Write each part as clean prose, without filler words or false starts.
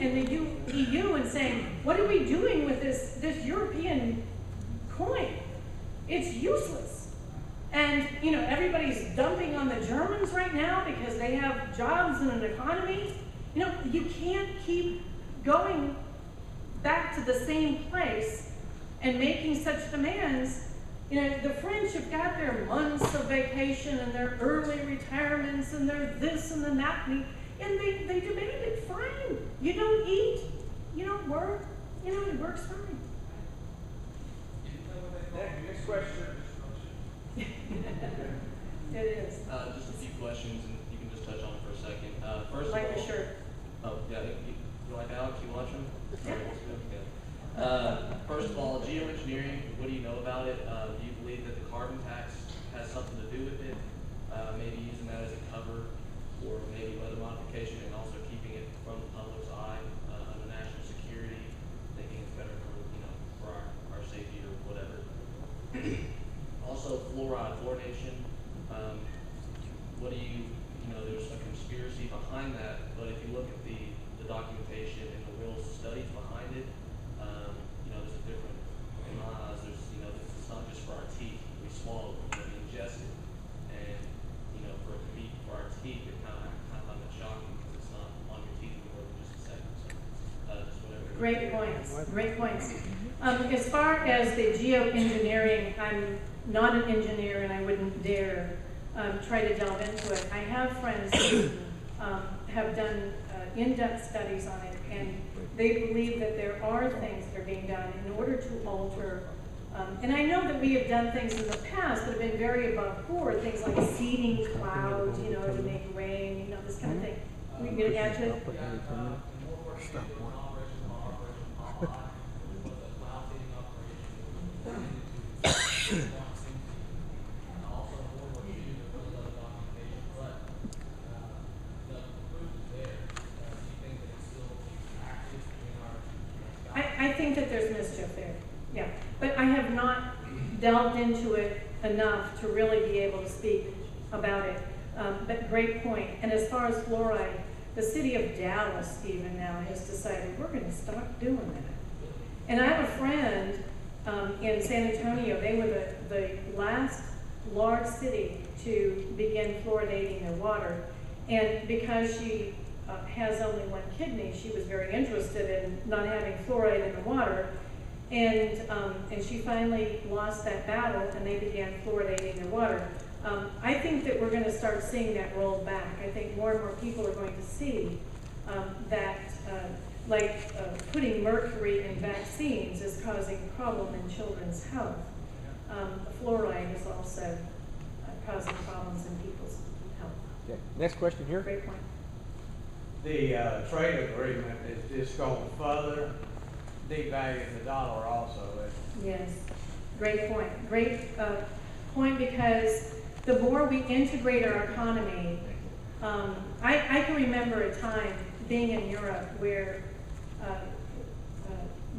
and the EU and saying, what are we doing with this European coin? It's useless. And everybody's dumping on the Germans right now because they have jobs and an economy. You can't keep going back to the same place and making such demands. The French have got their months of vacation and their early retirements and their this and then that, and they demand it fine. You don't eat, you don't work, it works fine. Next question. It is. Just a few questions, and you can just touch on it for a second. First Like of all, your shirt. Oh, yeah, you like Alex? You watch him? Yeah. First of all, geoengineering, what do you know about it? Do you believe that the carbon tax has something to do with it? Maybe using that as a cover or maybe weather modification and also keeping it from the public's eye under national security, thinking it's better for our safety or whatever. Also, fluoridation. What do there's a conspiracy behind that, but if you look at the documentation and the real studies behind it, there's a different, in my eyes, it's not just for our teeth, we swallow it, we ingest it, and, for it to be for our teeth, it kind of find that shocking because it's not on your teeth for more than just a second, so, just whatever. Great points, great points. As far as the geoengineering, I'm not an engineer and I wouldn't dare try to delve into it. I have friends who have done in-depth studies on it, and they believe that there are things that are being done in order to alter, and I know that we have done things in the past that have been very above board, things like seeding clouds, to make rain, this kind of thing. Are we going to add to it? I think that there's mischief there, yeah. But I have not delved into it enough to really be able to speak about it. But great point. And as far as fluoride, the city of Dallas even now has decided we're going to stop doing that. And I have a friend in San Antonio. They were the last large city to begin fluoridating their water. And because she has only one kidney, she was very interested in not having fluoride in the water, and she finally lost that battle, and they began fluoridating their water. I think that we're going to start seeing that roll back. I think more and more people are going to see that, putting mercury in vaccines is causing a problem in children's health. Fluoride is also causing problems in people's health. Okay. Next question here. Great point. The trade agreement is just going to further devalue the dollar also. Yes, great point. Great point, because the more we integrate our economy, I can remember a time being in Europe where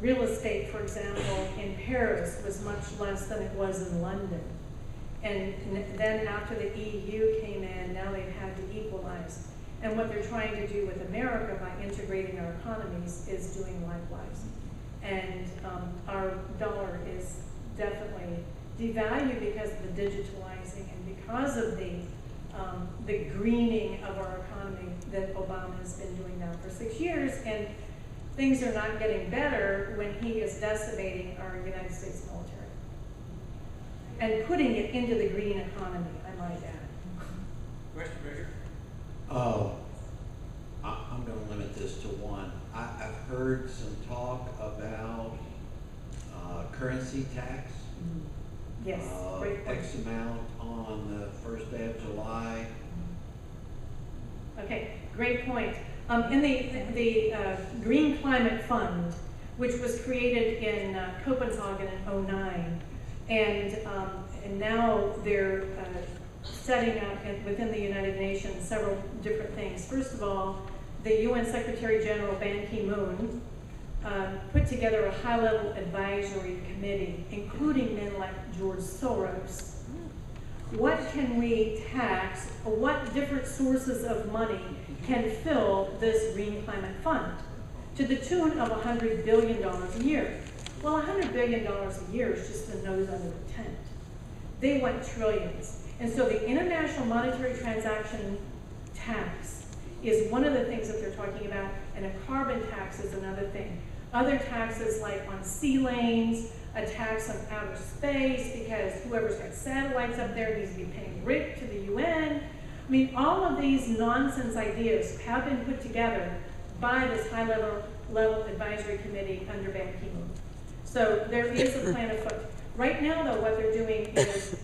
real estate, for example, in Paris was much less than it was in London. And then after the EU came in, now they've had to equalize. And what they're trying to do with America by integrating our economies is doing likewise. And our dollar is definitely devalued because of the digitalizing and because of the greening of our economy that Obama has been doing now for 6 years. And things are not getting better when he is decimating our United States military and putting it into the green economy, I might add. Question, Baker? I'm going to limit this to one. I've heard some talk about currency tax. Yes, great point. X amount on the first day of July. Okay, great point. In the Green Climate Fund, which was created in Copenhagen in 2009, and now they're setting up within the United Nations several different things. First of all, the UN Secretary General Ban Ki-moon put together a high-level advisory committee, including men like George Soros. What can we tax, or what different sources of money can fill this Green Climate Fund? to the tune of $100 billion a year. Well, $100 billion a year is just the nose under the tent. They want trillions. And so the international monetary transaction tax is one of the things that they're talking about, and a carbon tax is another thing. Other taxes like on sea lanes, a tax on outer space, because whoever's got satellites up there needs to be paying rent to the UN. I mean, all of these nonsense ideas have been put together by this high-level advisory committee under Ban Ki-moon. So there is a plan afoot. Right now, though, what they're doing is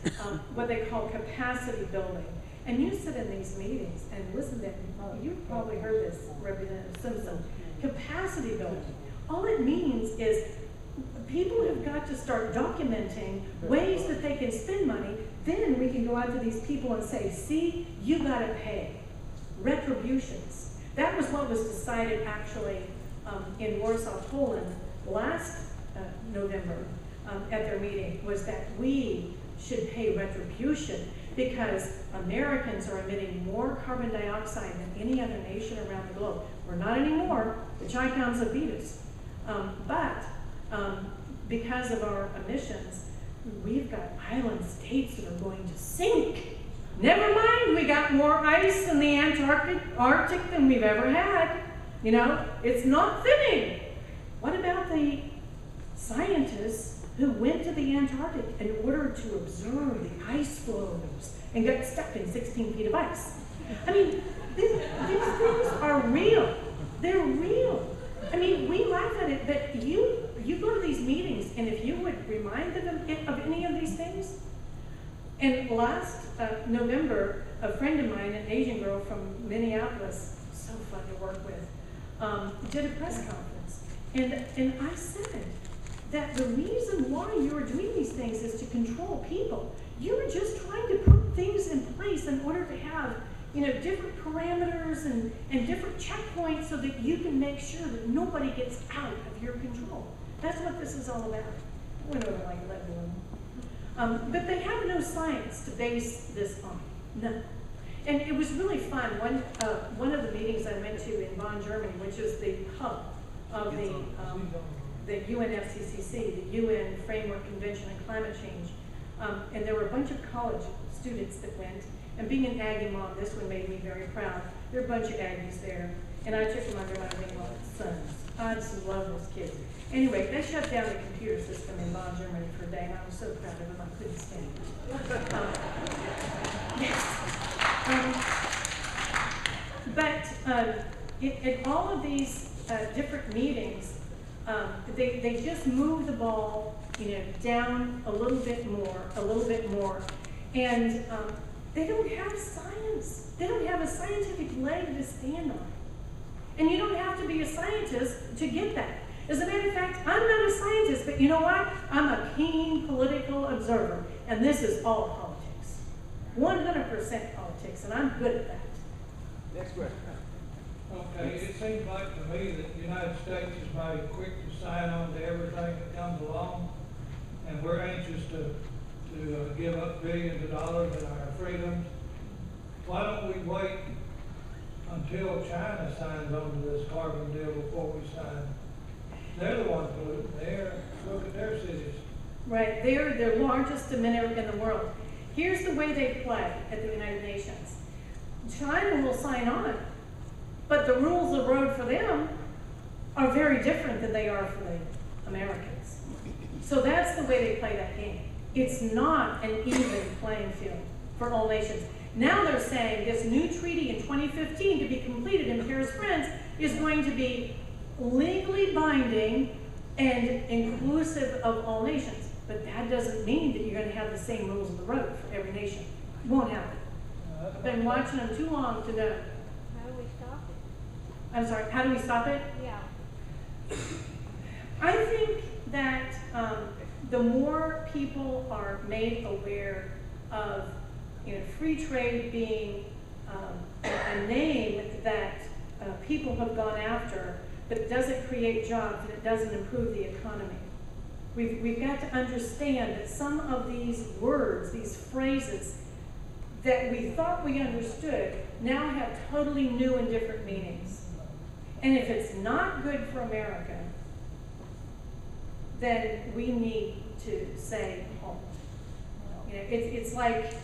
what they call capacity building. And you sit in these meetings and listen to them. You've probably heard this, Representative Simpson. Capacity building. All it means is people have got to start documenting ways that they can spend money. Then we can go out to these people and say, see, you got to pay. Retributions. That was what was decided actually in Warsaw, Poland last November at their meeting, was that we should pay retribution because Americans are emitting more carbon dioxide than any other nation around the globe. We're not anymore. The Chi-Coms have beat us. But because of our emissions, we've got island states that are going to sink. Never mind, we got more ice in the Arctic than we've ever had. You know, it's not thinning. What about the scientists who went to the Antarctic in order to observe the ice flows and got stuck in 16 feet of ice? I mean, these things are real. They're real. I mean, we laugh at it, but you go to these meetings, and if you would remind them of any of these things. And last November, a friend of mine, an Asian girl from Minneapolis, so fun to work with, did a press conference. And I said that the reason why you are doing these things is to control people. You are just trying to put things in place in order to have, you know, different parameters and different checkpoints so that you can make sure that nobody gets out of your control. That's what this is all about. I went over like lead balloon. But they have no science to base this on. None. And it was really fun. One of the meetings I went to in Bonn, Germany, which is the hub of the UNFCCC, the UN Framework Convention on Climate Change. And there were a bunch of college students that went. And being an Aggie mom, this one made me very proud. There were a bunch of Aggies there. And I took them under my wing like sons. I just love those kids. Anyway, they shut down the computer system in Bonn, Germany for a day, and I was so proud of them, I couldn't stand it. In all of these different meetings, they just move the ball, you know, down a little bit more, and they don't have science. They don't have a scientific leg to stand on. And you don't have to be a scientist to get that. As a matter of fact, I'm not a scientist, but you know what? I'm a keen political observer, and this is all politics. 100% politics, and I'm good at that. Next question. Okay, it seems like to me that the United States is mighty quick to sign on to everything that comes along, and we're anxious to give up billions of dollars in our freedoms. Why don't we wait until China signs on to this carbon deal before we sign? They're the ones polluting there. Look at their cities. Right, they're the largest emitter in the world. Here's the way they play at the United Nations. China will sign on, but the rules of the road for them are very different than they are for the Americans. So that's the way they play that game. It's not an even playing field for all nations. Now they're saying this new treaty in 2015 to be completed in Paris, France, is going to be legally binding and inclusive of all nations. But that doesn't mean that you're going to have the same rules of the road for every nation. It won't happen. I've been watching them too long to know. How do we stop it? I'm sorry, how do we stop it? Yeah. I think that the more people are made aware of, you know, free trade being a name that people have gone after, but it doesn't create jobs and it doesn't improve the economy. We've got to understand that some of these words, these phrases that we thought we understood, now have totally new and different meanings. And if it's not good for America, then we need to say halt. You know, it's like,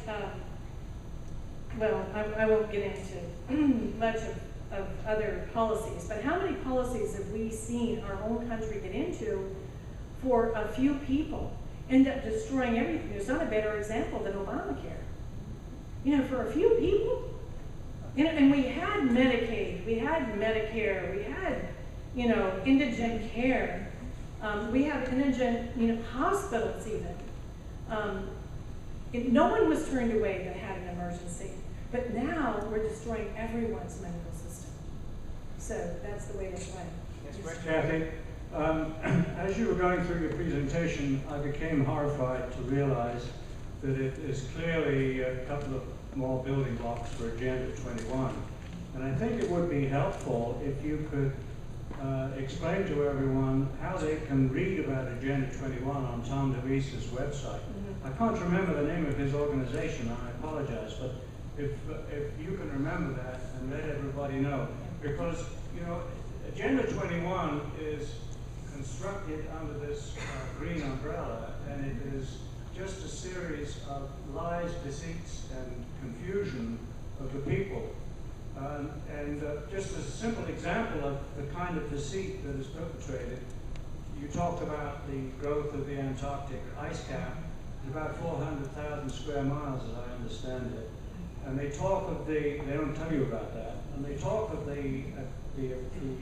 well, I won't get into much of other policies, but how many policies have we seen our own country get into for a few people, end up destroying everything? There's not a better example than Obamacare. You know, for a few people, you know, and we had Medicaid, we had Medicare, we had, you know, indigent care, we have indigent, you know, hospitals even. No one was turned away that had an emergency, but now we're destroying everyone's medical system. So that's the way to play. Next question. Cathie, as you were going through your presentation, I became horrified to realize that it is clearly a couple of more building blocks for Agenda 21. And I think it would be helpful if you could explain to everyone how they can read about Agenda 21 on Tom DeVese's website. I can't remember the name of his organization, and I apologize, but if you can remember that and let everybody know. Because, you know, Agenda 21 is constructed under this green umbrella, and it is just a series of lies, deceits, and confusion of the people. Just as a simple example of the kind of deceit that is perpetrated, you talked about the growth of the Antarctic ice cap. It's about 400,000 square miles, as I understand it. And they talk of they don't tell you about that, and they talk of the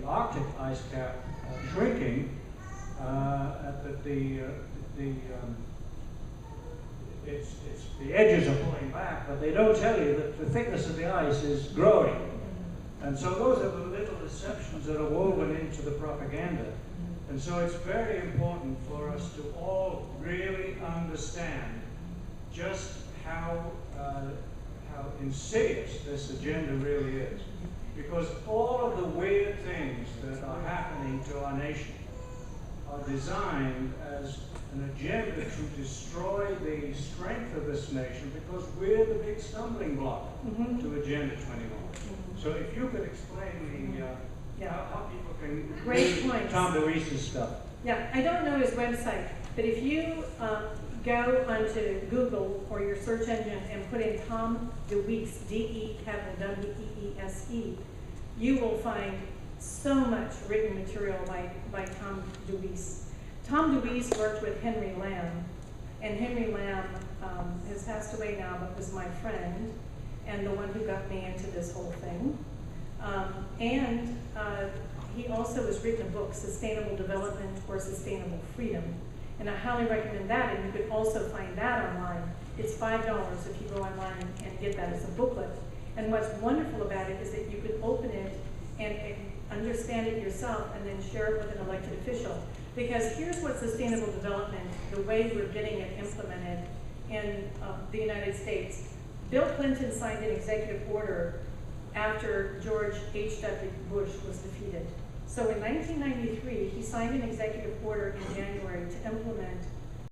Arctic ice cap shrinking, the edges are pulling back, but they don't tell you that the thickness of the ice is growing. And so those are the little deceptions that are woven into the propaganda. And so it's very important for us to all really understand just how insidious this agenda really is. Because all of the weird things that are happening to our nation are designed as an agenda to destroy the strength of this nation, because we're the big stumbling block to Agenda 21. So if you could explain how people can read Tom DeVese's stuff. Yeah, I don't know his website, but if you go onto Google or your search engine and put in Tom DeWeese, D-E capital W-E-E-S-E, you will find so much written material by Tom DeWeese. Tom DeWeese worked with Henry Lamb, and Henry Lamb has passed away now, but was my friend and the one who got me into this whole thing. He also has written a book, Sustainable Development or Sustainable Freedom. And I highly recommend that, and you could also find that online. It's $5 if you go online and get that as a booklet. And what's wonderful about it is that you can open it and understand it yourself and then share it with an elected official. Because here's what sustainable development, the way we're getting it implemented in the United States. Bill Clinton signed an executive order after George H.W. Bush was defeated. So in 1993, he signed an executive order in January to implement